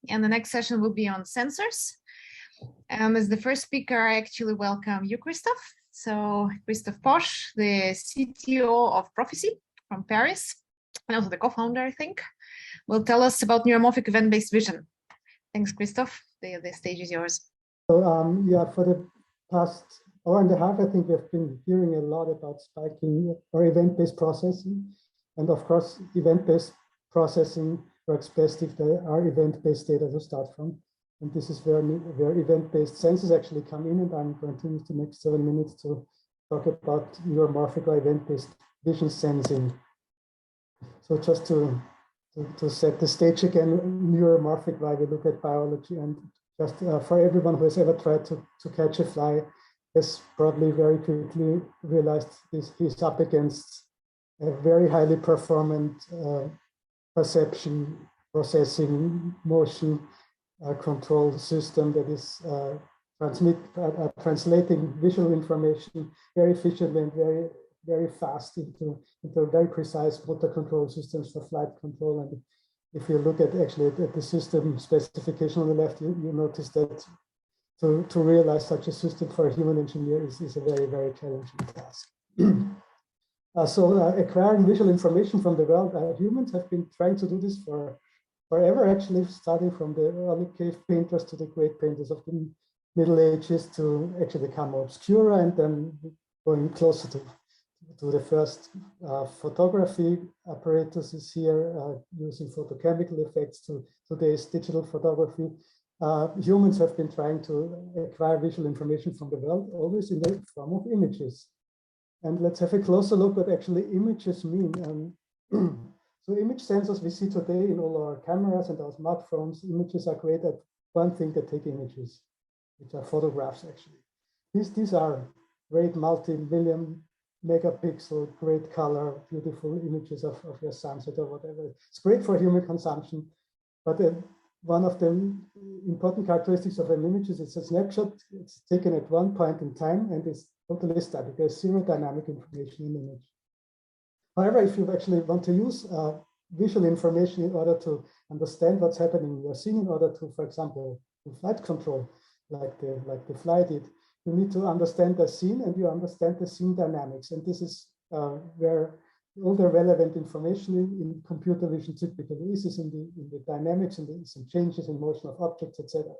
and the next session will be on sensors. As the first speaker, I actually welcome you, Christoph. So Christoph POSCH, the CTO of PROPHESEE from Paris, and also the co-founder, I think, will tell us about neuromorphic event-based vision. Thanks, Christoph. The stage is yours. So yeah, for the past hour and a half, I think we've been hearing a lot about spiking or event-based processing. And of course, event-based processing works best if there are event-based data to start from. And this is where event-based sensors actually come in. And I'm going to use the next 7 minutes to talk about neuromorphic or event-based vision sensing. So just to set the stage again, neuromorphic, why we look at biology, and just for everyone who has ever tried to catch a fly, has probably very quickly realized he's up against a very highly performant perception, processing, motion control system that is translating visual information very efficiently and very fast into very precise motor control systems for flight control. And if you look at the system specification on the left, you notice that to realize such a system for a human engineer is a very challenging task. Acquiring visual information from the world, humans have been trying to do this forever, actually, starting from the early cave painters to the great painters of the Middle Ages to actually become obscura, and then going closer to the first photography apparatuses here, using photochemical effects to today's digital photography. Humans have been trying to acquire visual information from the world, always in the form of images. And let's have a closer look what actually images mean. So image sensors we see today in all our cameras and our smartphones, images are created. One thing that take images, which are photographs actually. These are great multi-million megapixel, great color, beautiful images of your sunset or whatever. It's great for human consumption, but one of the important characteristics of an image is it's a snapshot. It's taken at one point in time and it's totally static. There's zero dynamic information in the image. However, if you actually want to use visual information in order to understand what's happening in your scene, in order to, for example, do flight control, like the flight did, you need to understand the scene and you understand the scene dynamics. And this is where all the relevant information in computer vision typically is in the dynamics and some changes in motion of objects, etc.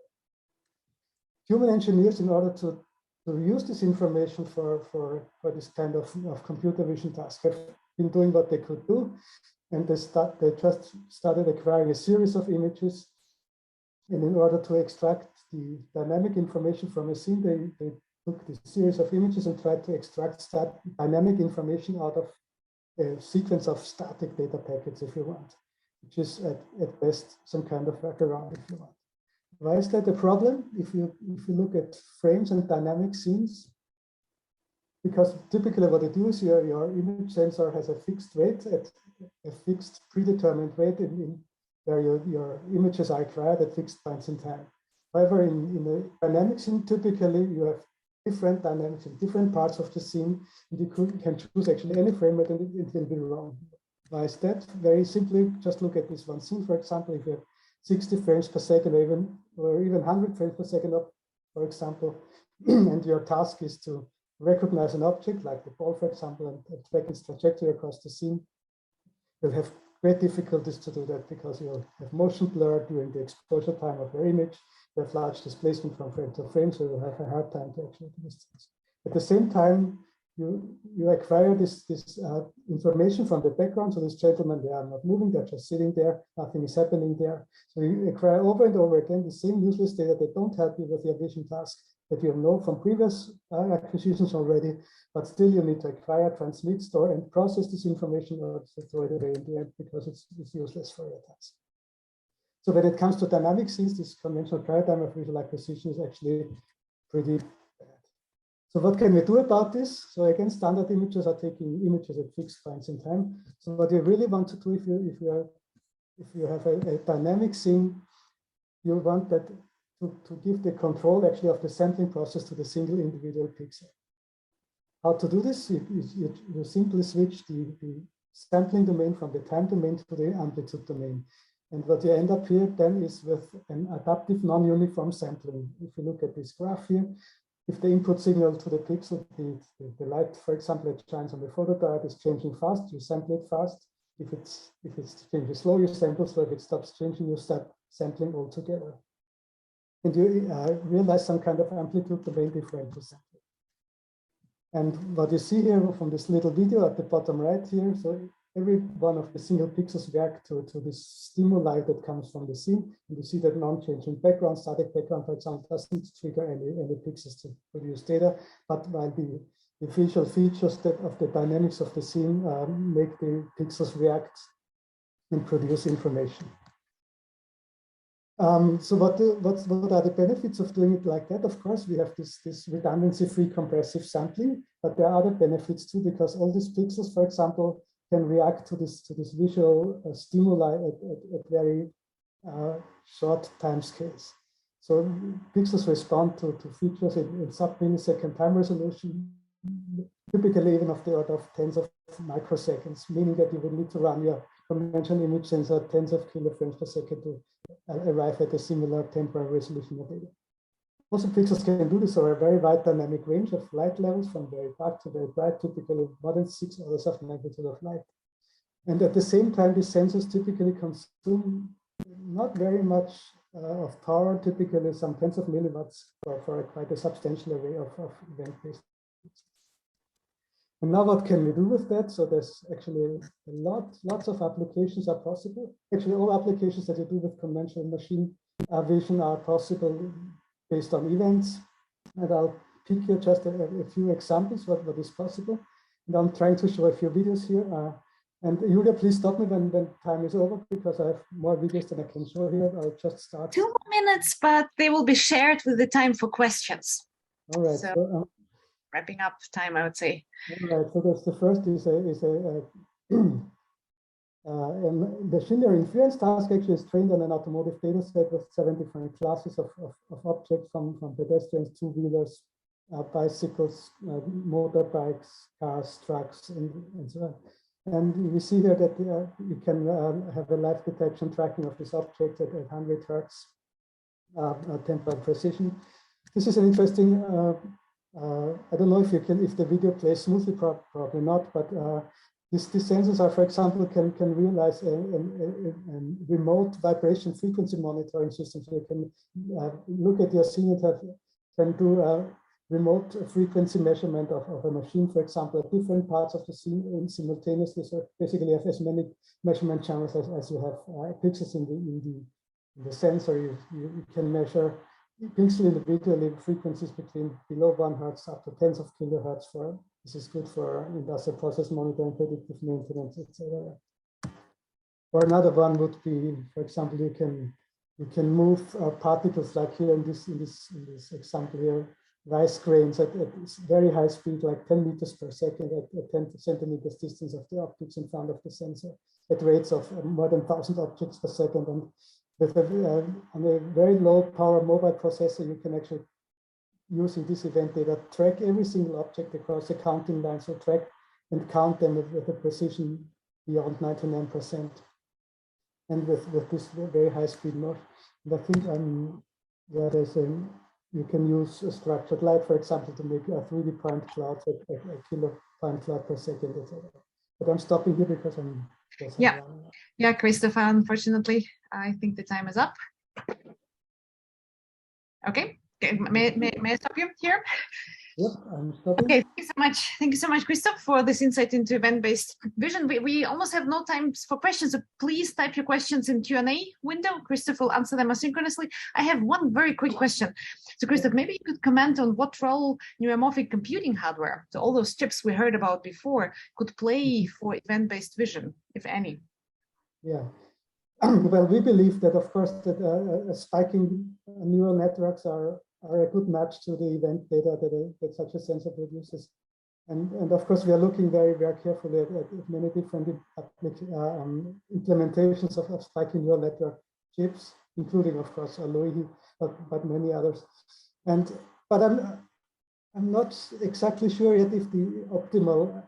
Human engineers, in order to use this information for this kind of computer vision task, have been doing what they could do, and they just started acquiring a series of images. And in order to extract the dynamic information from a scene, they took this series of images and tried to extract dynamic information out of a sequence of static data packets, if you want, which is at best some kind of workaround, if you want. Why is that a problem? If you look at frames and dynamic scenes, because typically what they do is your image sensor has a fixed weight, at a fixed predetermined weight where your images are acquired at fixed points in time. However, in a dynamic scene, typically you have different dynamics in different parts of the scene, and you can choose actually any frame rate and it will be wrong. Why is that? Very simply, just look at this one scene. For example, if you have 60 frames per second or even 100 frames per second, for example, and your task is to recognize an object like the ball, for example, and track its trajectory across the scene, you'll have great difficulties to do that because you'll have motion blur during the exposure time of your image. You have large displacement from frame to frame, so you'll have a hard time to actually do these things. At the same time, you acquire this information from the background. So these gentlemen, they are not moving, they're just sitting there, nothing is happening there. So you acquire over and over again the same useless data that don't help you with your vision task that you know from previous acquisitions already, but still you need to acquire, transmit, store, and process this information or to throw it away in the end because it's useless for your task. So when it comes to dynamic scenes, this conventional paradigm of visual acquisition is actually pretty bad. So what can we do about this? So again, standard images are taking images at fixed points in time. So what you really want to do if you have a dynamic scene, you want that to give the control actually of the sampling process to the single individual pixel. How to do this? You simply switch the sampling domain from the time domain to the amplitude domain. And what you end up here then is with an adaptive non-uniform sampling. If you look at this graph here, if the input signal to the pixel, the light, for example, it shines on the photodiode, is changing fast, you sample it fast. If it's changing slow, you sample slow. If it stops changing, you start sampling altogether. And you realize some kind of amplitude domain differential sampling. And what you see here from this little video at the bottom right here, so every one of the single pixels react to this stimuli that comes from the scene. And you see that non-changing background, static background, for example, doesn't trigger any pixels to produce data, but while the visual features of the dynamics of the scene make the pixels react and produce information. So what are the benefits of doing it like that? Of course, we have this redundancy-free compressive sampling, but there are other benefits too, because all these pixels, for example, can react to this visual stimuli at very short time scales. So pixels respond to features in sub-millisecond time resolution, typically even of the order of tens of microseconds, meaning that you would need to run your conventional image sensor tens of kiloframes per second to arrive at a similar temporal resolution of data. Also, pixels can do this over a very wide dynamic range of light levels, from very dark to very bright, typically more than 6 orders of magnitude of light. And at the same time, these sensors typically consume not very much of power, typically some tens of milliwatts for quite a substantial array of event-based. And now what can we do with that? So there's actually lots of applications are possible. Actually, all applications that you do with conventional machine vision are possible based on events. And I'll pick here just a few examples what is possible. And I'm trying to show a few videos here. And Julia, please stop me when time is over, because I have more videos than I can show here. I'll just start. 2 more minutes, but they will be shared with the time for questions. All right. So wrapping up time, I would say. All right. So that's the first is machine learning inference task actually is trained on an automotive data set with 7 different classes of objects, from pedestrians, two-wheelers, bicycles, motorbikes, cars, trucks, and so on. And we see here that you can have a live detection tracking of this object at 100 hertz temporal precision. This is an interesting. I don't know if the video plays smoothly, probably not, but these sensors are, for example, can realize a remote vibration frequency monitoring system. So you can look at your scene and can do a remote frequency measurement of a machine, for example, at different parts of the scene simultaneously. So basically, you have as many measurement channels as you have pixels in the sensor. You can measure pixel individually frequencies between below 1 hertz up to tens of kilohertz. This is good for industrial process monitoring, predictive maintenance, etc. Or another one would be, for example, you can move particles, like here in this example here, rice grains at very high speed, like 10 meters per second at 10 centimeters distance of the optics in front of the sensor, at rates of more than 1,000 objects per second. And with on a very low power mobile processor, you can actually, using this event data, track every single object across the counting line, so track and count them with a precision beyond 99%. And with this very high speed mode. And I think you can use a structured light, for example, to make a 3D point cloud at a kilo point cloud per second, etc. But I'm stopping here because I'm. Yeah, Christopher, unfortunately, I think the time is up. Okay, may I stop you here? Yep, I'm stopping. Okay, thank you so much. Thank you so much, Christoph, for this insight into event-based vision. We almost have no time for questions, so please type your questions in Q&A window. Christoph will answer them asynchronously. I have one very quick question. So Christoph, maybe you could comment on what role neuromorphic computing hardware, so all those chips we heard about before, could play for event-based vision, if any. Yeah. Well, we believe that, of course, that spiking neural networks are a good match to the event data that such a sensor produces. And of course, we are looking very, very carefully at many different implementations of spiking neural network chips, including, of course, Alohi, but many others. But I'm not exactly sure yet if the optimal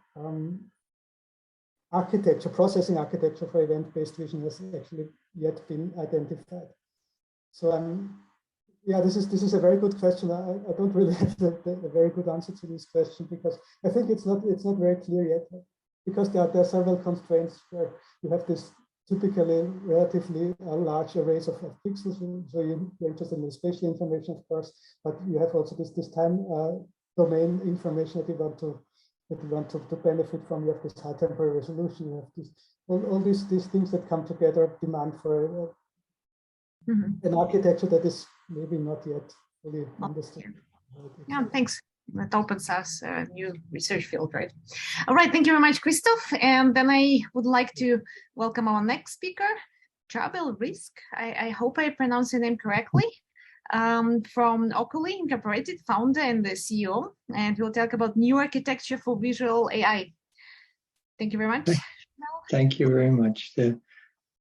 architecture, processing architecture for event-based vision has actually yet been identified. So yeah, this is a very good question. I don't really have a very good answer to this question, because I think it's not very clear yet, because there are several constraints where you have this typically relatively large arrays of pixels. So you're interested in the spatial information, of course, but you have also this time domain information that you want to benefit from. You have this high temporal resolution. You have this all these things that come together demand for an architecture that is maybe not yet fully understood. Yeah, thanks. That opens us a new research field, right? All right, thank you very much, Christoph. And then I would like to welcome our next speaker, Charbel RIZK. I hope I pronounced your name correctly. From Oculi Inc, founder and the CEO, and we'll talk about new architecture for visual AI. Thank you very much. Thank you very much.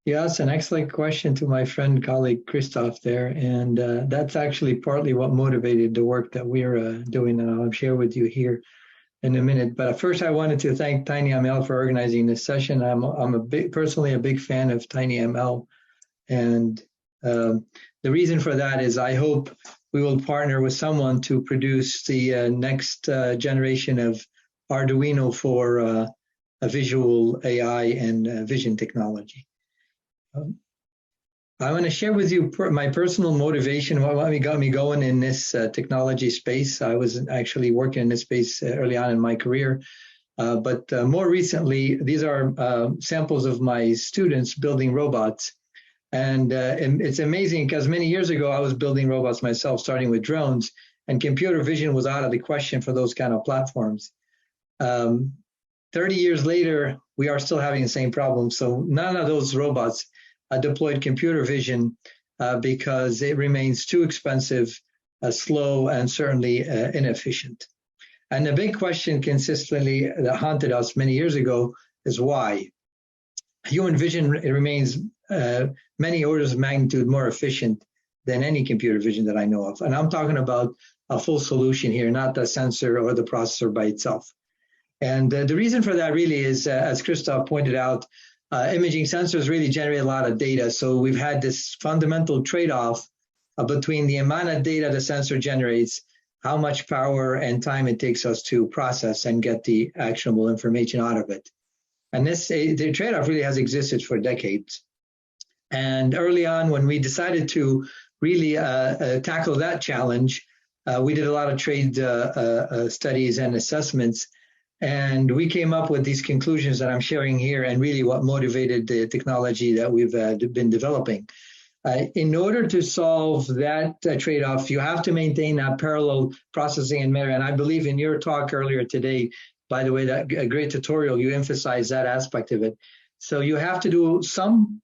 You asked an excellent question to my friend, colleague, Christoph there, and that's actually partly what motivated the work that we're doing, and I'll share with you here in a minute. But first, I wanted to thank tinyML for organizing this session. I'm personally a big fan of tinyML, and the reason for that is I hope we will partner with someone to produce the next generation of Arduino for a visual AI and vision technology. I want to share with you my personal motivation, what got me going in this technology space. I was actually working in this space early on in my career, but more recently, these are samples of my students building robots. And it's amazing because many years ago, I was building robots myself, starting with drones, and computer vision was out of the question for those kind of platforms. 30 years later, we are still having the same problem. So none of those robots deployed computer vision because it remains too expensive, slow, and certainly inefficient. And the big question consistently that haunted us many years ago is why? Human vision remains many orders of magnitude more efficient than any computer vision that I know of. And I'm talking about a full solution here, not the sensor or the processor by itself. And the reason for that really is, as Christoph pointed out, imaging sensors really generate a lot of data. So we've had this fundamental trade-off between the amount of data the sensor generates, how much power and time it takes us to process and get the actionable information out of it. And the trade-off really has existed for decades. And early on, when we decided to really tackle that challenge, we did a lot of trade studies and assessments. And we came up with these conclusions that I'm sharing here, and really what motivated the technology that we've been developing. In order to solve that trade-off, you have to maintain that parallel processing and memory. And I believe in your talk earlier today, by the way, that a great tutorial, you emphasize that aspect of it. So you have to do some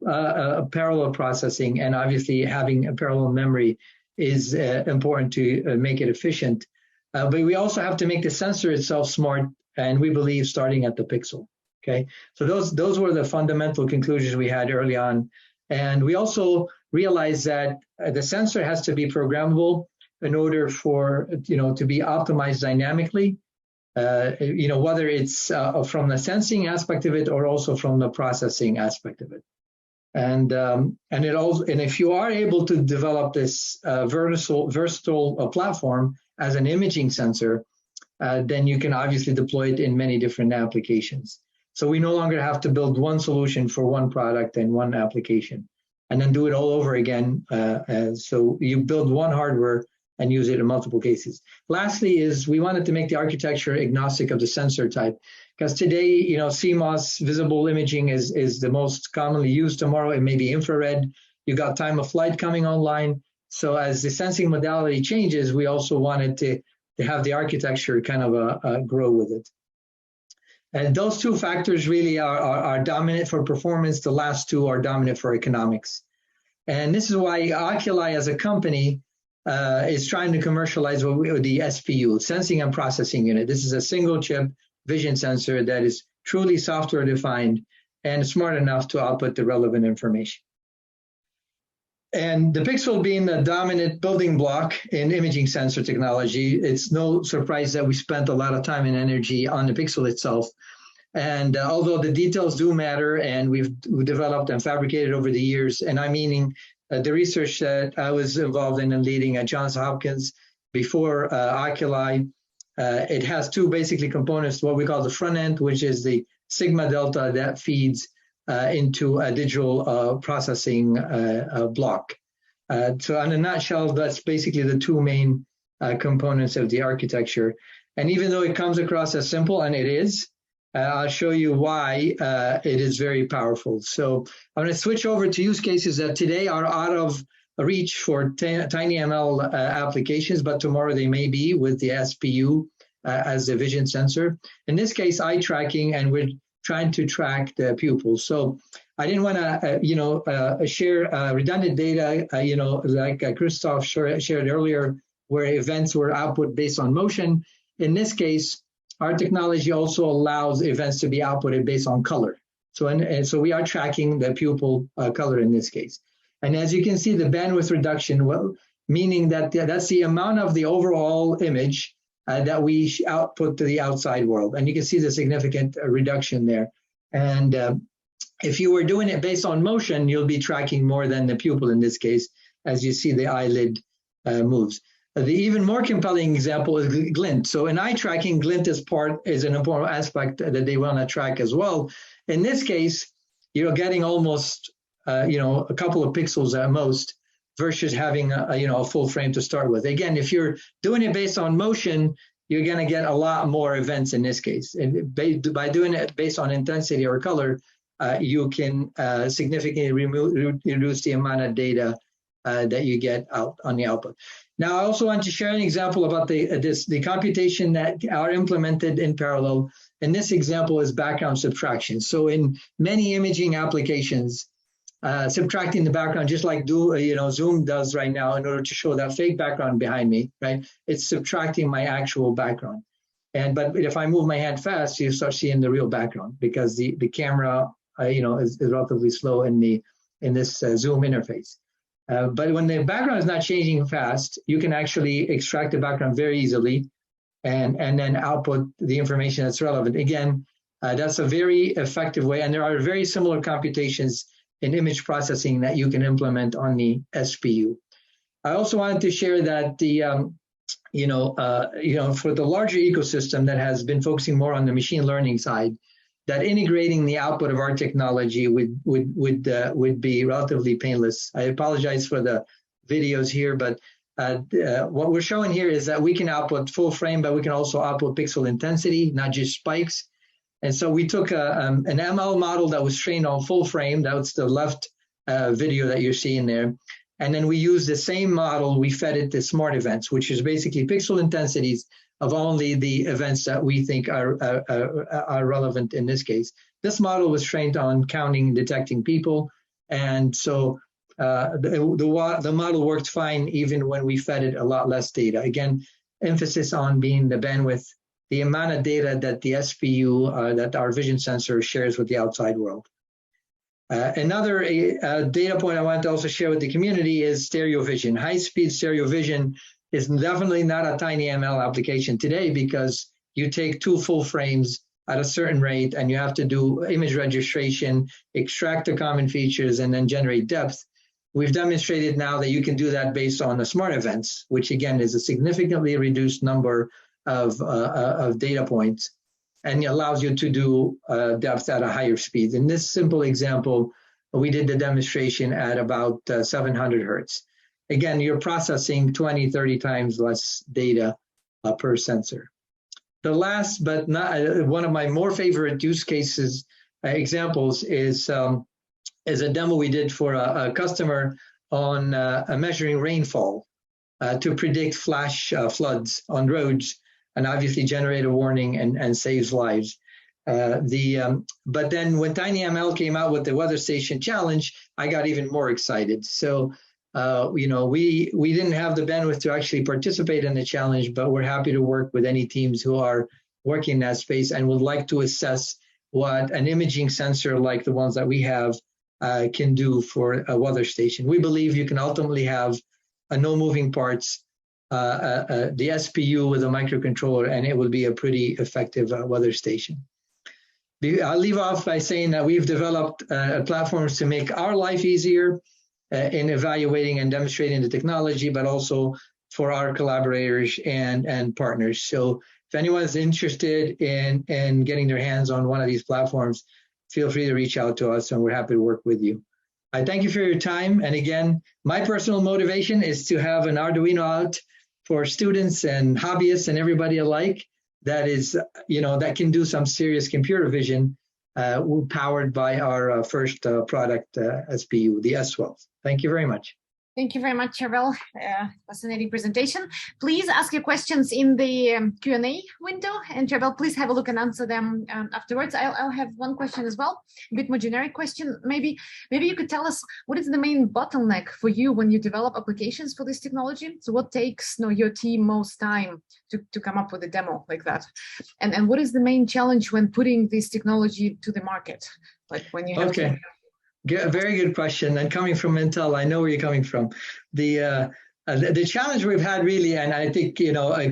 parallel processing, and obviously having a parallel memory is important to make it efficient. But we also have to make the sensor itself smart, and we believe starting at the pixel. Okay, so those were the fundamental conclusions we had early on. And we also realized that the sensor has to be programmable in order for, to be optimized dynamically, whether it's from the sensing aspect of it or also from the processing aspect of it. And if you are able to develop this versatile platform as an imaging sensor, then you can obviously deploy it in many different applications. So we no longer have to build one solution for one product and one application, and then do it all over again. So you build one hardware and use it in multiple cases. Lastly is we wanted to make the architecture agnostic of the sensor type, because today, CMOS visible imaging is the most commonly used. Tomorrow it may be infrared. You got time of flight coming online. So as the sensing modality changes, we also wanted to have the architecture kind of grow with it. And those two factors really are dominant for performance. The last two are dominant for economics. And this is why Oculi as a company is trying to commercialize the SPU, Sensing and Processing Unit. This is a single chip vision sensor that is truly software defined and smart enough to output the relevant information. And the pixel being the dominant building block in imaging sensor technology, it's no surprise that we spent a lot of time and energy on the pixel itself. And although the details do matter, and we've developed and fabricated over the years, and I'm meaning the research that I was involved in and leading at Johns Hopkins before Oculi, it has two basically components, what we call the front end, which is the sigma delta that feeds into a digital processing block. So in a nutshell, that's basically the two main components of the architecture. And even though it comes across as simple, and it is, I'll show you why it is very powerful. So I'm going to switch over to use cases that today are out of reach for tinyML applications, but tomorrow they may be with the SPU as the vision sensor. In this case, eye tracking, and we're trying to track the pupils. So I didn't want to, share redundant data, like Christoph shared earlier, where events were output based on motion. In this case, our technology also allows events to be outputted based on color. So we are tracking the pupil color in this case. And as you can see, the bandwidth reduction, well, meaning that that's the amount of the overall image that we output to the outside world. And you can see the significant reduction there. And if you were doing it based on motion, you'll be tracking more than the pupil in this case, as you see the eyelid moves. The even more compelling example is GLINT. So in eye tracking, GLINT is an important aspect that they want to track as well. In this case, you're getting almost a couple of pixels at most, versus having a full frame to start with. Again, if you're doing it based on motion, you're going to get a lot more events in this case. And by doing it based on intensity or color, you can significantly reduce the amount of data that you get out on the output. Now, I also want to share an example about the computation that are implemented in parallel. And this example is background subtraction. So in many imaging applications, subtracting the background, just like Zoom does right now in order to show that fake background behind me, right? It's subtracting my actual background. But if I move my hand fast, you start seeing the real background because the camera, is relatively slow in this Zoom interface. But when the background is not changing fast, you can actually extract the background very easily and then output the information that's relevant. Again, that's a very effective way. And there are very similar computations in image processing that you can implement on the SPU. I also wanted to share that for the larger ecosystem that has been focusing more on the machine learning side, that integrating the output of our technology would be relatively painless. I apologize for the videos here, but what we're showing here is that we can output full frame, but we can also output pixel intensity, not just spikes. And so we took an ML model that was trained on full frame. That's the left video that you're seeing there. And then we used the same model. We fed it to smart events, which is basically pixel intensities of only the events that we think are relevant in this case. This model was trained on counting, detecting people. And so the model worked fine even when we fed it a lot less data. Again, emphasis on being the bandwidth, the amount of data that the SPU, that our vision sensor shares with the outside world. Another data point I want to also share with the community is stereo vision. High-speed stereo vision is definitely not a tinyML application today because you take two full frames at a certain rate and you have to do image registration, extract the common features, and then generate depth. We've demonstrated now that you can do that based on the smart events, which again is a significantly reduced number of data points, and it allows you to do depth at a higher speed. In this simple example, we did the demonstration at about 700 hertz. Again, you're processing 20, 30 times less data per sensor. The last, but not one of my more favorite use cases examples is a demo we did for a customer on measuring rainfall to predict flash floods on roads, and obviously generate a warning and saves lives. But then when tinyML came out with the weather station challenge, I got even more excited. So, we didn't have the bandwidth to actually participate in the challenge, but we're happy to work with any teams who are working in that space and would like to assess what an imaging sensor like the ones that we have can do for a weather station. We believe you can ultimately have no moving parts, the SPU with a microcontroller, and it will be a pretty effective weather station. I'll leave off by saying that we've developed platforms to make our life easier in evaluating and demonstrating the technology, but also for our collaborators and partners. So if anyone's interested in getting their hands on one of these platforms, feel free to reach out to us, and we're happy to work with you. I thank you for your time. And again, my personal motivation is to have an Arduino out for students and hobbyists and everybody alike that is, that can do some serious computer vision, powered by our first product SPU, the S12. Thank you very much. Thank you very much, Charbel. Fascinating presentation. Please ask your questions in the Q&A window, and Charbel, please have a look and answer them afterwards. I'll have one question as well, a bit more generic question. Maybe you could tell us what is the main bottleneck for you when you develop applications for this technology? So what takes your team most time to come up with a demo like that? And what is the main challenge when putting this technology to the market? Like when you have to... Very good question. And coming from Intel, I know where you're coming from. The challenge we've had really, and I think,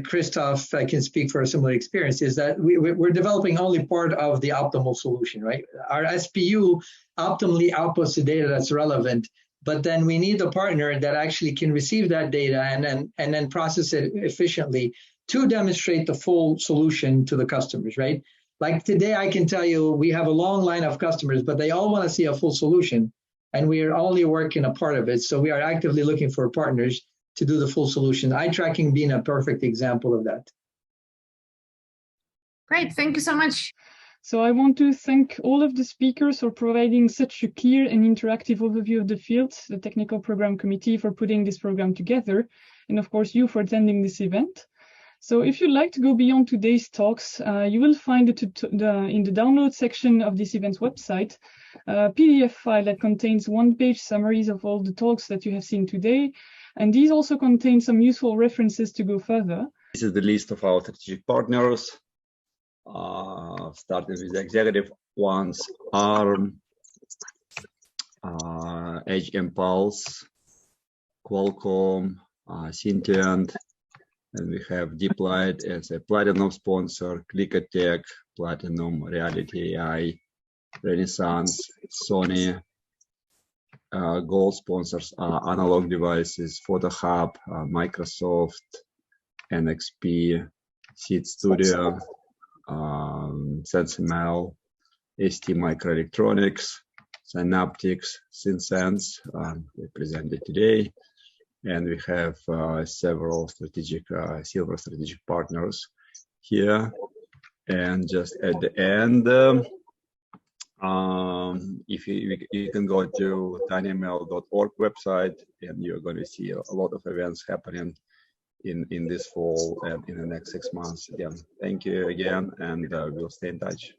Christoph can speak for a similar experience, is that we're developing only part of the optimal solution, right? Our SPU optimally outputs the data that's relevant, but then we need a partner that actually can receive that data and then process it efficiently to demonstrate the full solution to the customers, right? Like today, I can tell you we have a long line of customers, but they all want to see a full solution, and we are only working a part of it. So we are actively looking for partners to do the full solution. Eye tracking being a perfect example of that. Great, thank you so much. So I want to thank all of the speakers for providing such a clear and interactive overview of the field, the Technical Program Committee for putting this program together, and of course you for attending this event. So if you'd like to go beyond today's talks, you will find in the download section of this event's website a PDF file that contains one-page summaries of all the talks that you have seen today. And these also contain some useful references to go further. This is the list of our strategic partners, starting with the executive ones: ARM, Edge Impulse, Qualcomm, Syntient. And we have DeepLight as a platinum sponsor, ClickerTech, Platinum, Reality AI, Renaissance, Sony. Gold sponsors are Analog Devices, PhotoHub, Microsoft, NXP, Seed Studio, SenseML, ST Microelectronics, Synaptics, Synsense, we presented today. And we have several strategic, silver strategic partners here. And just at the end, if you can go to tinyml.org website, and you're going to see a lot of events happening in this fall and in the next 6 months. Again, thank you again, and we'll stay in touch.